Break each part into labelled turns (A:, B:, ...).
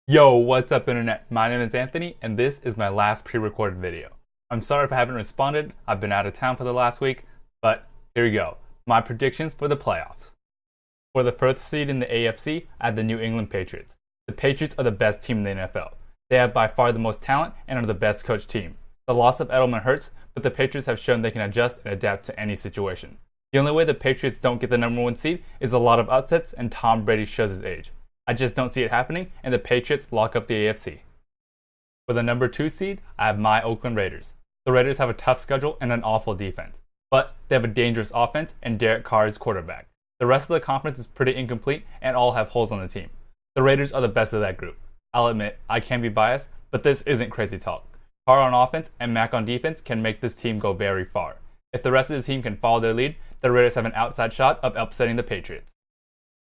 A: Yo, what's up internet? My name is Anthony and this is my last pre-recorded video. I'm sorry if I haven't responded, I've been out of town for the last week, but here we go. My predictions for the playoffs. For the first seed in the AFC, I have the New England Patriots. The Patriots are the best team in the NFL. They have by far the most talent and are the best coached team. The loss of Edelman hurts, but the Patriots have shown they can adjust and adapt to any situation. The only way the Patriots don't get the number one seed is a lot of upsets and Tom Brady shows his age. I just don't see it happening, and the Patriots lock up the AFC. For the number 2 seed, I have my Oakland Raiders. The Raiders have a tough schedule and an awful defense, but they have a dangerous offense and Derek Carr is quarterback. The rest of the conference is pretty incomplete and all have holes on the team. The Raiders are the best of that group. I'll admit, I can be biased, but this isn't crazy talk. Carr on offense and Mac on defense can make this team go very far. If the rest of the team can follow their lead, the Raiders have an outside shot of upsetting the Patriots.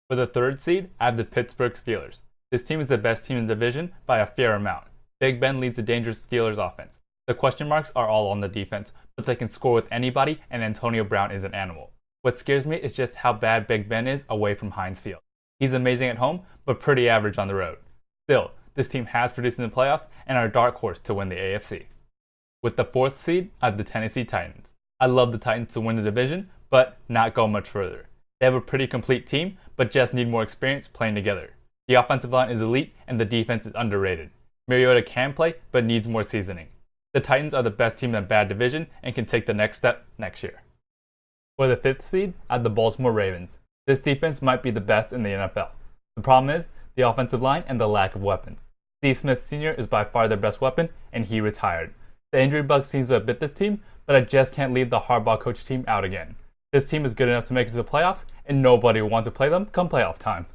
A: For the 3rd seed, I have the Pittsburgh Steelers. This team is the best team in the division by a fair amount. Big Ben leads the dangerous Steelers offense. The question marks are all on the defense, but they can score with anybody and Antonio Brown is an animal. What scares me is just how bad Big Ben is away from Heinz Field. He's amazing at home, but pretty average on the road. Still, this team has produced in the playoffs and are a dark horse to win the AFC. With the 4th seed, I have the Tennessee Titans. I love the Titans to win the division, but not go much further. They have a pretty complete team, but just need more experience playing together. The offensive line is elite and the defense is underrated. Mariota can play, but needs more seasoning. The Titans are the best team in a bad division and can take the next step next year. For the 5th seed, I have the Baltimore Ravens. This defense might be the best in the NFL. The problem is the offensive line and the lack of weapons. Steve Smith Sr. is by far their best weapon, and he retired. The injury bug seems to have bit this team, but I just can't leave the Harbaugh coach team out again. This team is good enough to make it to the playoffs, and nobody will want to play them come playoff time.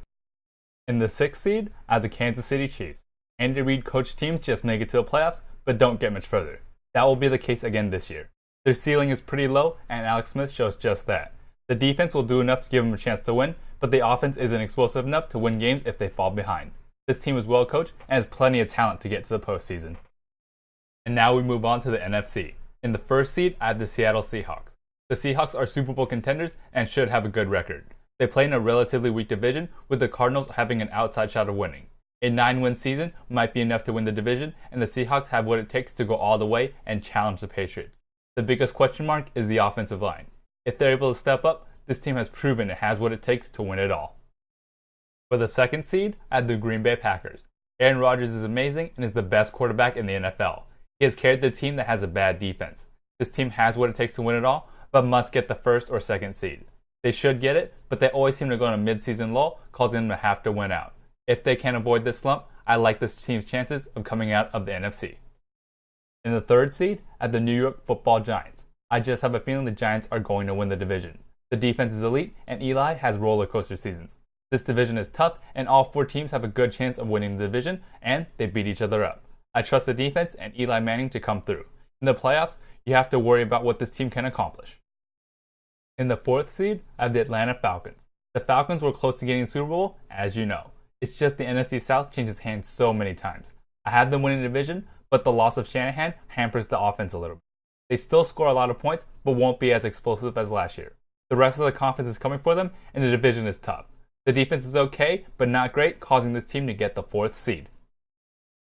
A: In the 6th seed, I have the Kansas City Chiefs. Andy Reid coached teams just make it to the playoffs, but don't get much further. That will be the case again this year. Their ceiling is pretty low, and Alex Smith shows just that. The defense will do enough to give them a chance to win, but the offense isn't explosive enough to win games if they fall behind. This team is well coached and has plenty of talent to get to the postseason. And now we move on to the NFC. In the 1st seed, I have the Seattle Seahawks. The Seahawks are Super Bowl contenders and should have a good record. They play in a relatively weak division, with the Cardinals having an outside shot of winning. A 9-win season might be enough to win the division, and the Seahawks have what it takes to go all the way and challenge the Patriots. The biggest question mark is the offensive line. If they're able to step up, this team has proven it has what it takes to win it all. For the 2nd seed, I have the Green Bay Packers. Aaron Rodgers is amazing and is the best quarterback in the NFL. He has carried the team that has a bad defense. This team has what it takes to win it all, but must get the 1st or 2nd seed. They should get it, but they always seem to go on a mid-season lull, causing them to have to win out. If they can avoid this slump, I like this team's chances of coming out of the NFC. In the 3rd seed, I have the New York Football Giants. I just have a feeling the Giants are going to win the division. The defense is elite, and Eli has roller coaster seasons. This division is tough, and all 4 teams have a good chance of winning the division, and they beat each other up. I trust the defense and Eli Manning to come through. In the playoffs, you have to worry about what this team can accomplish. In the 4th seed, I have the Atlanta Falcons. The Falcons were close to getting the Super Bowl, as you know. It's just the NFC South changes hands so many times. I have them winning the division, but the loss of Shanahan hampers the offense a little bit. They still score a lot of points, but won't be as explosive as last year. The rest of the conference is coming for them, and the division is tough. The defense is okay, but not great, causing this team to get the 4th seed.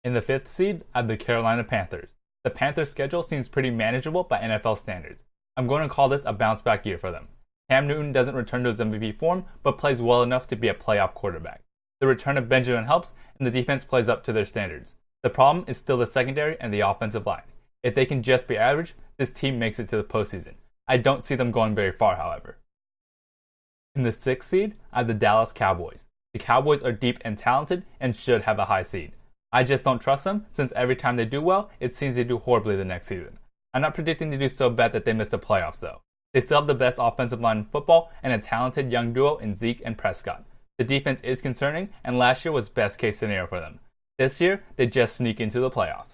A: In the 5th seed, I have the Carolina Panthers. The Panthers' schedule seems pretty manageable by NFL standards. I'm going to call this a bounce-back year for them. Cam Newton doesn't return to his MVP form, but plays well enough to be a playoff quarterback. The return of Benjamin helps, and the defense plays up to their standards. The problem is still the secondary and the offensive line. If they can just be average, this team makes it to the postseason. I don't see them going very far, however. In the 6th seed, I have the Dallas Cowboys. The Cowboys are deep and talented and should have a high seed. I just don't trust them, since every time they do well, it seems they do horribly the next season. I'm not predicting to do so bad that they miss the playoffs though. They still have the best offensive line in football and a talented young duo in Zeke and Prescott. The defense is concerning, and last year was best case scenario for them. This year, they just sneak into the playoffs.